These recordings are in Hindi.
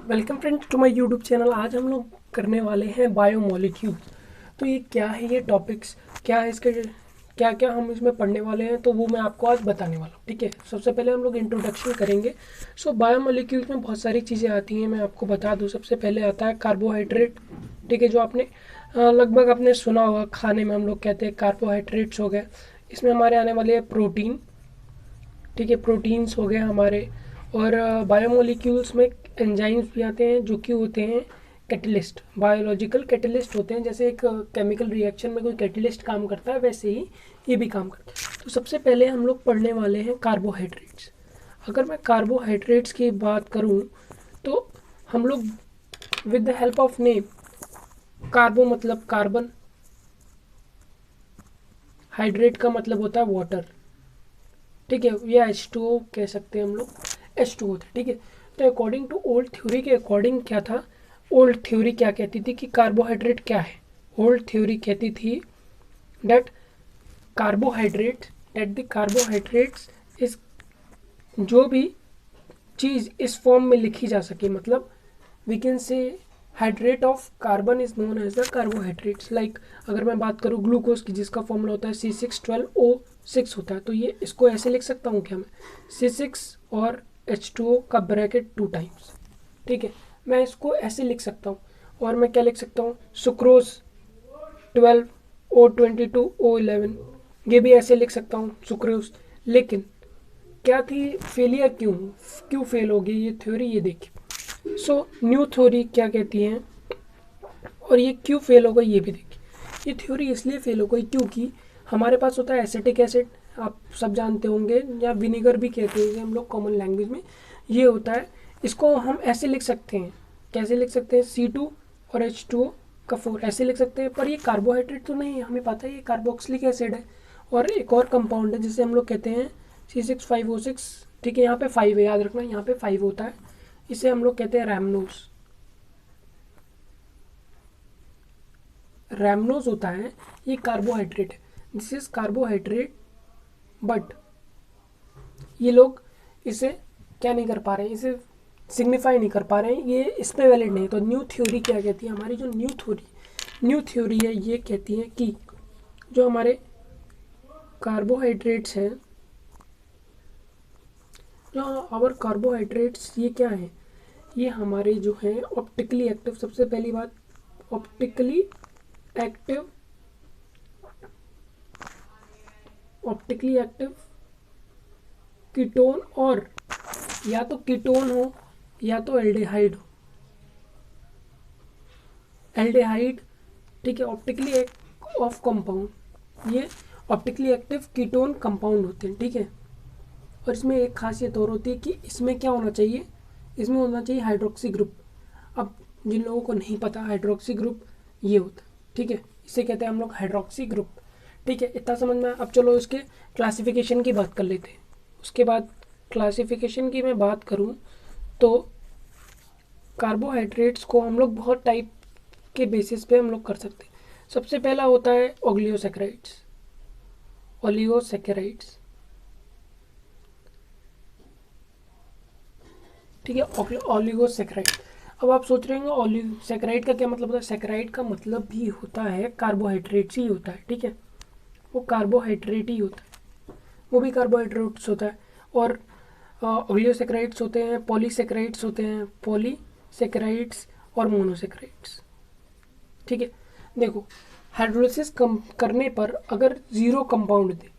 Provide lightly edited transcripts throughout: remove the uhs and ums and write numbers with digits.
Welcome friends to my YouTube channel. आज हम लोग करने वाले हैं बायोमोलिक्यूल। तो ये क्या है, ये टॉपिक्स क्या है, इसके क्या क्या हम इसमें पढ़ने वाले हैं, तो वो मैं आपको आज बताने वाला हूँ। ठीक है, सबसे पहले हम लोग इंट्रोडक्शन करेंगे। बायोमोलिक्यूल्स में बहुत सारी चीज़ें आती हैं, मैं आपको बता दूँ। सबसे पहले आता है कार्बोहाइड्रेट। ठीक है, जो आपने लगभग आपने सुना होगा, खाने में हम लोग कहते हैं कार्बोहाइड्रेट्स हो गए। इसमें हमारे आने वाले हैं प्रोटीन। ठीक है, प्रोटीन्स हो गए हमारे। और बायोमोलिक्यूल्स में एंजाइम्स भी आते हैं जो कि होते हैं कैटलिस्ट, बायोलॉजिकल कैटलिस्ट होते हैं। जैसे एक केमिकल रिएक्शन में कोई कैटलिस्ट काम करता है, वैसे ही ये भी काम करता है। तो सबसे पहले हम लोग पढ़ने वाले हैं कार्बोहाइड्रेट्स। अगर मैं कार्बोहाइड्रेट्स की बात करूं तो हम लोग with the help of name, carbo मतलब कार्बन, हाइड्रेट का मतलब होता है वाटर। ठीक है, या H2O कह सकते हैं हम लोग, H2O होता है। ठीक है, तो अकॉर्डिंग टू ओल्ड थ्योरी के अकॉर्डिंग क्या था, ओल्ड थ्योरी क्या कहती थी कि कार्बोहाइड्रेट क्या है। ओल्ड थ्योरी कहती थी that carbohydrate that the carbohydrates is, जो भी चीज़ इस फॉर्म में लिखी जा सके, मतलब we can say hydrate of carbon is known as the carbohydrates. Like अगर मैं बात करूँ ग्लूकोज की, जिसका फॉर्मूला होता है C612O6 होता है, तो ये इसको ऐसे लिख सकता हूँ क्या मैं, C6 और H2O का ब्रैकेट 2 टाइम्स। ठीक है, मैं इसको ऐसे लिख सकता हूँ। और मैं क्या लिख सकता हूँ, सुक्रोज 12O22O11, ये भी ऐसे लिख सकता हूँ सुक्रोज। लेकिन क्या थी, फेलियर क्यों क्यों फेल हो गई ये थ्योरी, ये देखिए। न्यू थ्योरी क्या कहती है और ये क्यों फेल हो गई ये भी देखिए। ये थ्योरी इसलिए फेल हो गई क्योंकि हमारे पास होता है एसिटिक एसिड, आप सब जानते होंगे, या विनीगर भी कहते हैं हम लोग कॉमन लैंग्वेज में। ये होता है, इसको हम ऐसे लिख सकते हैं, कैसे लिख सकते हैं, C2 और H2O का 4 ऐसे लिख सकते हैं। पर ये कार्बोहाइड्रेट तो नहीं है, हमें पता है ये कार्बोक्सिलिक एसिड है। और एक और कंपाउंड है जिसे हम लोग कहते हैं C6 5O6। ठीक है, यहाँ पे 5 है, याद रखना, यहाँ पे 5 होता है। इसे हम लोग कहते हैं रैमनोज। रैमनोज होता है, ये कार्बोहाइड्रेट है, दिस इज कार्बोहाइड्रेट। बट ये लोग इसे क्या नहीं कर पा रहे हैं, इसे सिग्निफाई नहीं कर पा रहे हैं, ये इस पे वैलिड नहीं। तो न्यू थ्योरी क्या कहती है, हमारी जो न्यू थ्योरी है, ये कहती है कि जो हमारे कार्बोहाइड्रेट्स हैं, जो आवर कार्बोहाइड्रेट्स, ये क्या है, ये हमारे जो हैं ऑप्टिकली एक्टिव। सबसे पहली बात, optically active, optically active ketone, और या तो कीटोन हो या तो एल्डिहाइड हो, एल्डिहाइड। ठीक है, ऑप्टिकली ऑफ कंपाउंड, ये ऑप्टिकली एक्टिव कीटोन कंपाउंड होते हैं। ठीक है, और इसमें एक खासियत और होती है कि इसमें क्या होना चाहिए, इसमें होना चाहिए हाइड्रोक्सी ग्रुप। अब जिन लोगों को नहीं पता, हाइड्रोक्सी ग्रुप ये होता है। ठीक है, इसे कहते हैं हम लोग हाइड्रोक्सी ग्रुप। ठीक है, इतना समझ में। अब चलो इसके क्लासिफिकेशन की बात कर लेते हैं। उसके बाद क्लासिफिकेशन की मैं बात करूं तो कार्बोहाइड्रेट्स को हम लोग बहुत टाइप के बेसिस पे हम लोग कर सकते हैं। सबसे पहला होता है ओलिगोसैकेराइड्स, ओलिगोसैकेराइड्स। ठीक है, ओलिगोसैकेराइड। अब आप सोच रहे होंगे ओलिगोसैकेराइड का क्या मतलब होता है। सैकेराइड का मतलब भी होता है कार्बोहाइड्रेट्स ही होता है। ठीक है, वो कार्बोहाइड्रेट ही होता है, वो भी कार्बोहाइड्रेट्स होता है। और ओलिगोसैकेराइड्स होते हैं, पॉलीसैकेराइड्स होते हैं, पॉलीसैकेराइड्स और मोनोसैकेराइड्स। ठीक है, देखो, हाइड्रोलिसिस करने पर अगर zero compound they,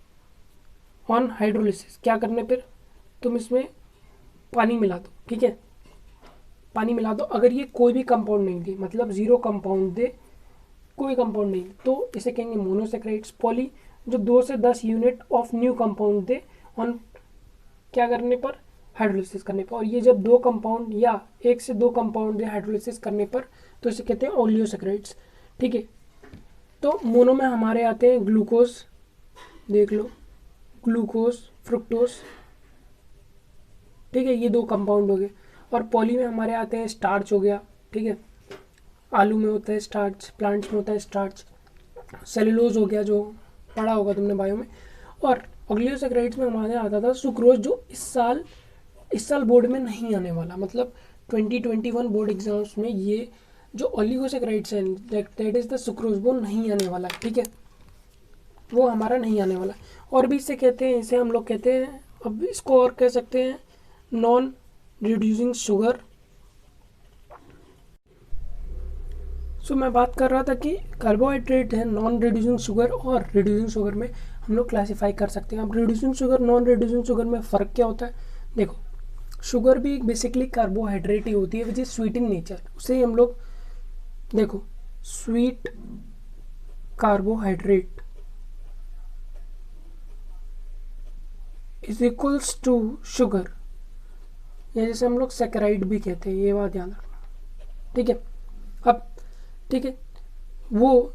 on hydrolysis क्या करने पर, तुम इसमें पानी मिला दो। ठीक है, पानी मिला दो, अगर ये कोई भी कंपाउंड नहीं दे, मतलब जीरो कंपाउंड दे, कोई कंपाउंड नहीं, तो इसे कहेंगे मोनोसेक्राइड्स। पॉली, जो 2 से 10 unit of new compound they on क्या करने पर, हाइड्रोलिसिस करने पर। और ये जब 2 कंपाउंड या 1 से 2 कंपाउंड दे हाइड्रोलिसिस करने पर, तो इसे कहते हैं ओलियोसेक्राइड्स। ठीक है, तो मोनो में हमारे आते हैं ग्लूकोज, देख लो, ग्लूकोज, फ्रुक्टोज। ठीक है, ये 2 कंपाउंड हो गए। और पॉली में हमारे आते हैं स्टार्च हो गया। ठीक है, आलू में होता है स्टार्च, प्लांट्स में होता है स्टार्च। सेलुलोज हो गया, जो पढ़ा होगा तुमने बायो में। और ऑलिगोसैकेराइड्स में हमारे आता था सुक्रोज, जो इस साल बोर्ड में नहीं आने वाला, मतलब 2021 बोर्ड एग्जाम्स में ये जो ओलिगोसेक्राइड्स हैं दैट इज़ द सुक्रोज वो नहीं आने वाला है, ठीक है, वो हमारा नहीं आने वाला। और भी इसे कहते हैं, इसे हम लोग कहते हैं, अब इसको और कह सकते हैं नॉन रिड्यूसिंग शुगर। सो मैं बात कर रहा था कि कार्बोहाइड्रेट है नॉन रिड्यूसिंग शुगर और रिड्यूसिंग शुगर में हम लोग क्लासीफाई कर सकते हैं। अब reducing sugar non reducing sugar में फ़र्क क्या होता है? देखो, शुगर भी बेसिकली कार्बोहाइड्रेट ही होती है which is sweet in nature. उसे हम लोग देखो sweet carbohydrate is equals to sugar, या जैसे हम लोग सैकराइड भी कहते हैं, ये बात ध्यान रखना, ठीक है। अब ठीक है, वो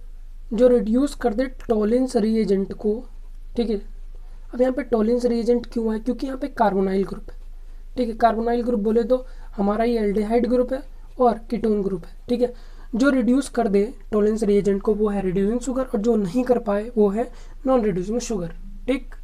जो रिड्यूस कर दे टॉलिंस रिएजेंट को, ठीक है। अब यहाँ पे टॉलिंस रिएजेंट क्यों है? क्योंकि यहाँ पे कार्बोनाइल ग्रुप है, ठीक है। कार्बोनाइल ग्रुप बोले तो हमारा ये एल्डिहाइड ग्रुप है और कीटोन ग्रुप है, ठीक है। जो रिड्यूस कर दे टॉलिंस रिएजेंट को वो है रिड्यूसिंग शुगर, और जो नहीं कर पाए वो है नॉन रिड्यूसिंग शुगर, ठीक।